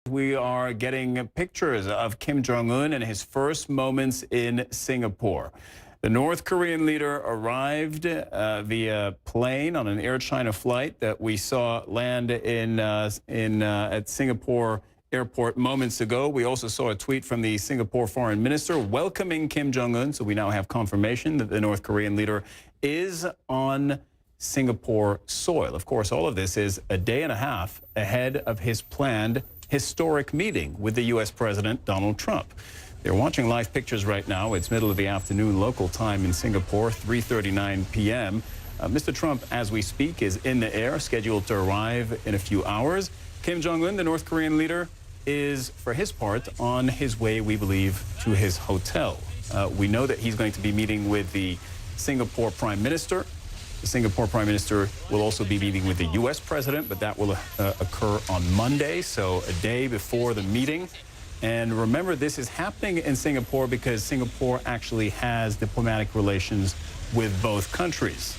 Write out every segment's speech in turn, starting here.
We are getting pictures of Kim Jong-un and his first moments in Singapore. The North Korean leader arrived via plane on an Air China flight that we saw land at Singapore airport moments ago. We also saw a tweet from the Singapore foreign minister welcoming Kim Jong-un. So we now have confirmation that the North Korean leader is on Singapore soil. Of course, all of this is a day and a half ahead of his planned historic meeting with the U.S. President Donald Trump. They're watching live pictures right now. It's middle of the afternoon local time in Singapore, 3:39 p.m. Mr. Trump, as we speak, is in the air, scheduled to arrive in a few hours. Kim Jong-un, the North Korean leader, is, for his part, on his way, we believe, to his hotel. We know that he's going to be meeting with the Singapore Prime Minister. The Singapore Prime Minister will also be meeting with the U.S. President, but that will occur on Monday, so a day before the meeting. And remember, this is happening in Singapore because Singapore actually has diplomatic relations with both countries.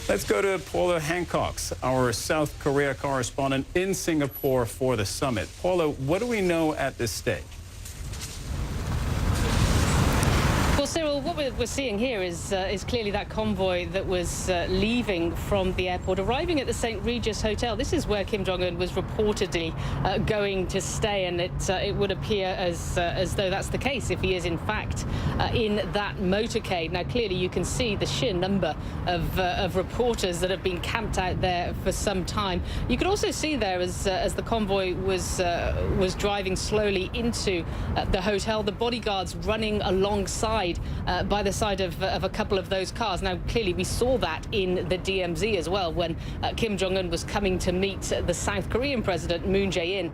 Let's go to Paula Hancox, our South Korea correspondent in Singapore for the summit. Paula, what do we know at this stage? Well, Cyril, what we're seeing here is clearly that convoy that was leaving from the airport, arriving at the St. Regis Hotel. This is where Kim Jong-un was reportedly going to stay, and it would appear as though that's the case if he is in fact in that motorcade. Now, clearly, you can see the sheer number of reporters that have been camped out there for some time. You could also see there as the convoy was driving slowly into the hotel, the bodyguards running alongside. By the side of a couple of those cars. Now, clearly, we saw that in the DMZ as well when Kim Jong-un was coming to meet the South Korean President, Moon Jae-in,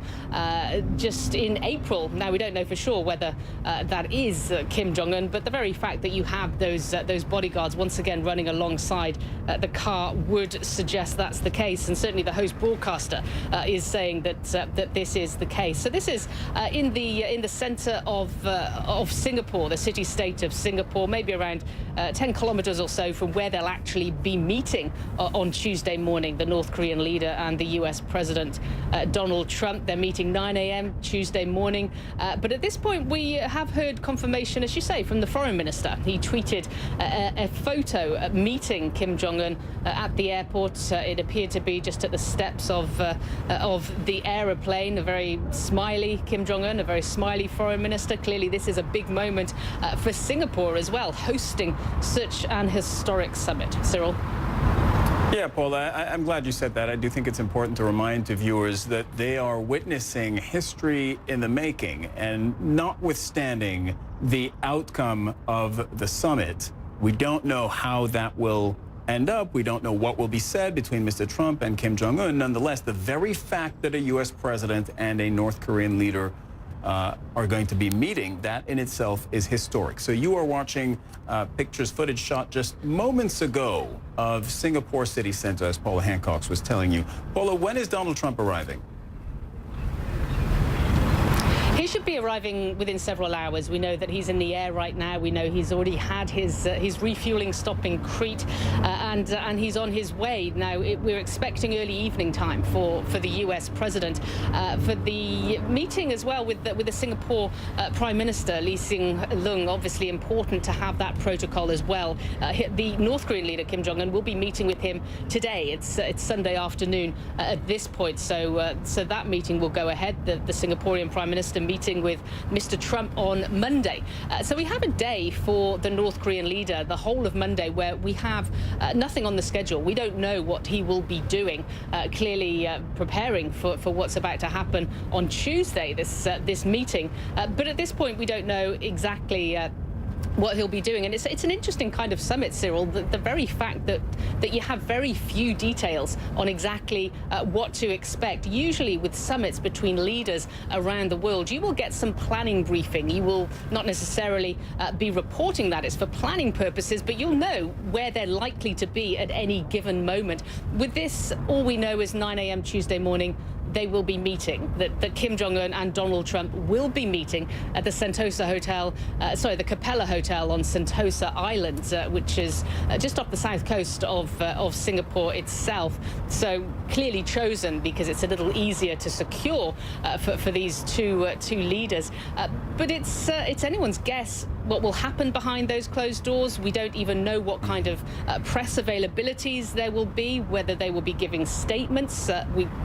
just in April. Now, we don't know for sure whether that is Kim Jong-un, but the very fact that you have those bodyguards once again running alongside the car would suggest that's the case. And certainly the host broadcaster is saying that this is the case. So this is in the center of Singapore, the city-state of Singapore, maybe around 10 kilometers or so from where they'll actually be meeting on Tuesday morning, the North Korean leader and the U.S. President Donald Trump. They're meeting 9 a.m. Tuesday morning. But at this point, we have heard confirmation, as you say, from the foreign minister. He tweeted a photo meeting Kim Jong-un at the airport. It appeared to be just at the steps of the aeroplane. A very smiley Kim Jong-un, a very smiley foreign minister. Clearly, this is a big moment for Singapore as well, hosting such an historic summit. Cyril? Yeah, Paula, I'm glad you said that. I do think it's important to remind to viewers that they are witnessing history in the making, and notwithstanding the outcome of the summit, we don't know how that will end up. We don't know what will be said between Mr. Trump and Kim Jong-un. Nonetheless, the very fact that a U.S. president and a North Korean leader are going to be meeting, that in itself is historic. So you are watching pictures, footage shot just moments ago of Singapore city center, as Paula Hancox was telling you. Paula, when is Donald Trump arriving? He should be arriving within several hours. We know that he's in the air right now. We know he's already had his refueling stop in Crete, and he's on his way. Now, we're expecting early evening time for the U.S. president for the meeting as well with the Singapore Prime Minister Lee Hsien-loong. Obviously important to have that protocol as well. The North Korean leader Kim Jong-un will be meeting with him today. It's Sunday afternoon at this point, so that meeting will go ahead. The Singaporean Prime Minister meeting with Mr. Trump on Monday. So we have a day for the North Korean leader, the whole of Monday, where we have nothing on the schedule. We don't know what he will be doing, clearly preparing for what's about to happen on Tuesday, this meeting. But at this point, we don't know exactly what he'll be doing. And it's an interesting kind of summit, Cyril, the very fact that you have very few details on exactly what to expect. Usually with summits between leaders around the world, you will get some planning briefing. You will not necessarily be reporting that. It's for planning purposes, but you'll know where they're likely to be at any given moment. With this, all we know is 9 a.m. Tuesday morning, they will be meeting, that Kim Jong-un and Donald Trump will be meeting at the Sentosa Hotel, the Capella Hotel on Sentosa Island, which is just off the south coast of Singapore itself. So clearly chosen because it's a little easier to secure for these two leaders. But it's anyone's guess what will happen behind those closed doors. We don't even know what kind of press availabilities there will be, whether they will be giving statements.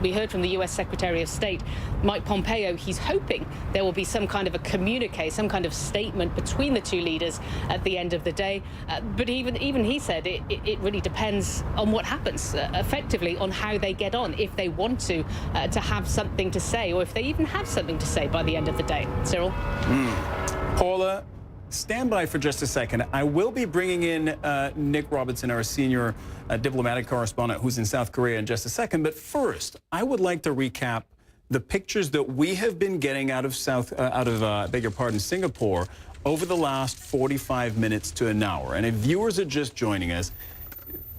We heard from the US Secretary of State, Mike Pompeo, he's hoping there will be some kind of a communique, some kind of statement between the two leaders at the end of the day. But even he said it really depends on what happens, effectively on how they get on, if they want to have something to say, or if they even have something to say by the end of the day. Cyril? Paula, stand by for just a second. I will be bringing in Nick Robertson, our senior diplomatic correspondent who's in South Korea, in just a second. But first, I would like to recap the pictures that we have been getting out of Singapore over the last 45 minutes to an hour. And if viewers are just joining us,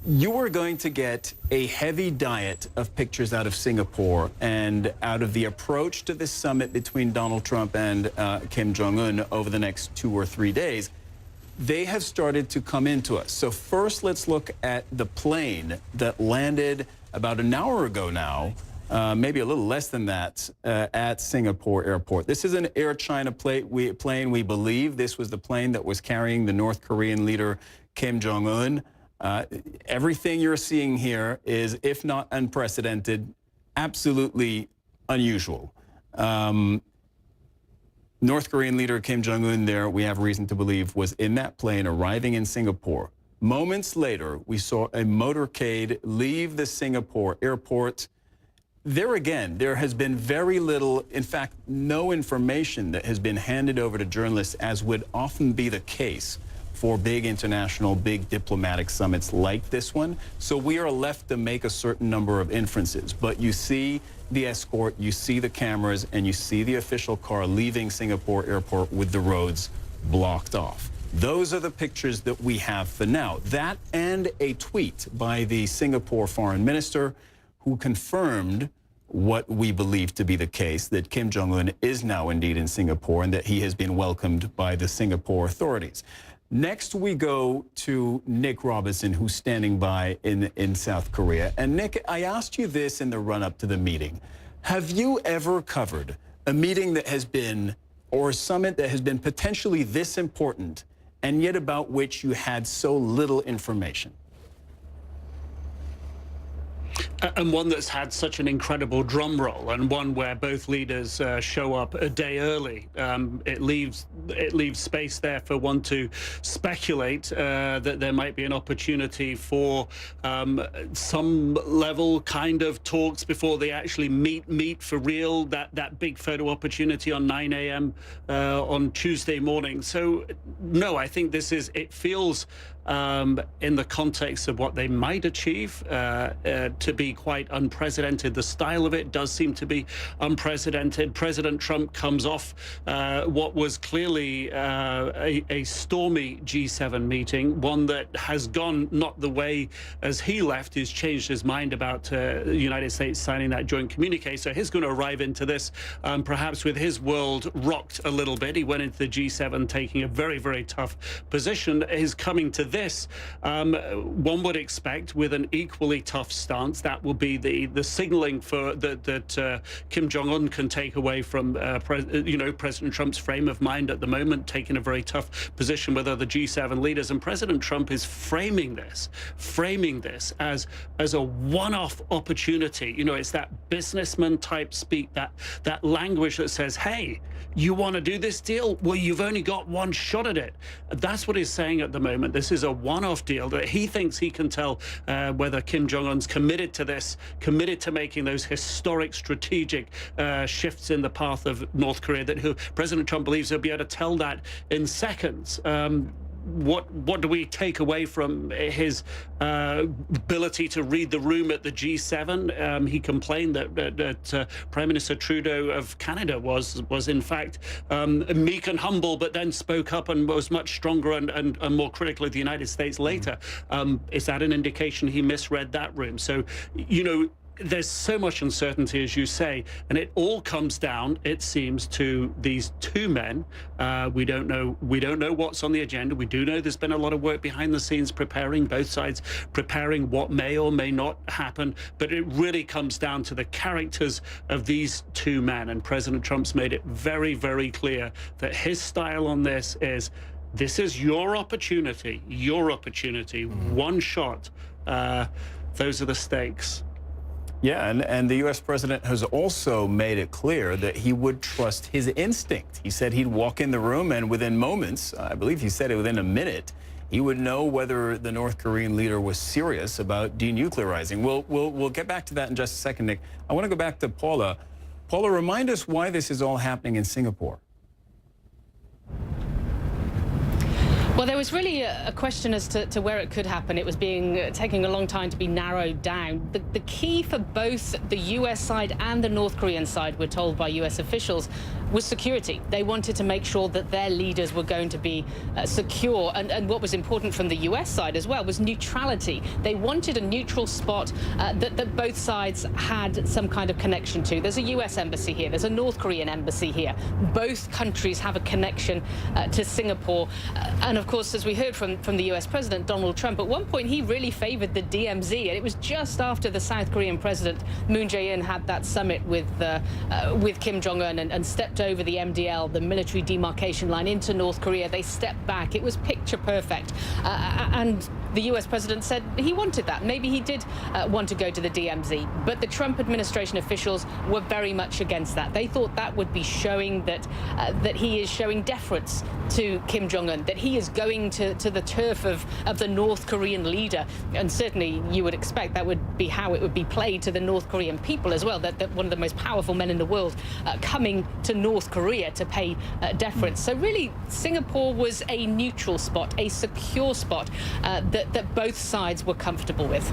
you are going to get a heavy diet of pictures out of Singapore and out of the approach to this summit between Donald Trump and Kim Jong-un over the next 2 or 3 days. They have started to come into us. So first, let's look at the plane that landed about an hour ago now, maybe a little less than that, at Singapore Airport. This is an Air China plane. We believe this was the plane that was carrying the North Korean leader, Kim Jong-un. Everything you're seeing here is, if not unprecedented, absolutely unusual. North Korean leader Kim Jong-un there, we have reason to believe, was in that plane arriving in Singapore. Moments later, we saw a motorcade leave the Singapore airport. There again, there has been very little, in fact, no information that has been handed over to journalists, as would often be the case for big international, big diplomatic summits like this one. So we are left to make a certain number of inferences. But you see the escort, you see the cameras, and you see the official car leaving Singapore Airport with the roads blocked off. Those are the pictures that we have for now. That and a tweet by the Singapore foreign minister, who confirmed what we believe to be the case, that Kim Jong-un is now indeed in Singapore and that he has been welcomed by the Singapore authorities. Next, we go to Nick Robertson, who's standing by in South Korea. And Nick, I asked you this in the run-up to the meeting. Have you ever covered a meeting that has been, or a summit that has been potentially this important, and yet about which you had so little information? And one that's had such an incredible drum roll, and one where both leaders show up a day early. It leaves space there for one to speculate that there might be an opportunity for some level kind of talks before they actually meet for real. That big photo opportunity on 9 a.m. On Tuesday morning. So no, I think it feels in the context of what they might achieve to be quite unprecedented. The style of it does seem to be unprecedented. President Trump comes off what was clearly a stormy G7 meeting, one that has gone not the way as he left. He's changed his mind about the United States signing that joint communique. So he's going to arrive into this perhaps with his world rocked a little bit. He went into the G7 taking a very, very tough position. He's coming to this, one would expect, with an equally tough stance. That will be the signaling for that Kim Jong-un can take away from President Trump's frame of mind at the moment, taking a very tough position with other G7 leaders. And President Trump is framing this as a one-off opportunity. You know, it's that businessman type speak, that language that says, hey, you want to do this deal? Well, you've only got one shot at it. That's what he's saying at the moment. This is a one-off deal that he thinks he can tell whether Kim Jong-un's committed to this, committed to making those historic strategic shifts in the path of North Korea, that President Trump believes he'll be able to tell that in seconds. What do we take away from his ability to read the room at the G7? He complained that Prime Minister Trudeau of Canada was in fact meek and humble, but then spoke up and was much stronger and more critical of the United States later. Is that an indication he misread that room? So, you know, there's so much uncertainty, as you say, and it all comes down, it seems, to these two men. We don't know what's on the agenda. We do know there's been a lot of work behind the scenes preparing, both sides preparing what may or may not happen, but it really comes down to the characters of these two men. And President Trump's made it very, very clear that his style on this is your opportunity, one shot. Those are the stakes. Yeah, and the U.S. president has also made it clear that he would trust his instinct. He said he'd walk in the room and within moments, I believe he said it within a minute, he would know whether the North Korean leader was serious about denuclearizing. We'll get back to that in just a second, Nick. I want to go back to Paula. Paula, remind us why this is all happening in Singapore. Well, there was really a question as to where it could happen. It was taking a long time to be narrowed down. The key for both the U.S. side and the North Korean side, we're told by U.S. officials, was security. They wanted to make sure that their leaders were going to be secure. And what was important from the U.S. side as well was neutrality. They wanted a neutral spot that both sides had some kind of connection to. There's a U.S. embassy here. There's a North Korean embassy here. Both countries have a connection to Singapore. And of course, as we heard from the U.S. President Donald Trump, at one point he really favored the DMZ, and it was just after the South Korean President Moon Jae-in had that summit with Kim Jong-un and stepped over the MDL, the military demarcation line, into North Korea. They stepped back. It was picture perfect, and the U.S. President said he wanted that. Maybe he did want to go to the DMZ, but the Trump administration officials were very much against that. They thought that would be showing that he is showing deference to Kim Jong-un, that he is going to the turf of the North Korean leader. And certainly you would expect that would be how it would be played to the North Korean people as well, that one of the most powerful men in the world coming to North Korea to pay deference. So really, Singapore was a neutral spot, a secure spot that both sides were comfortable with.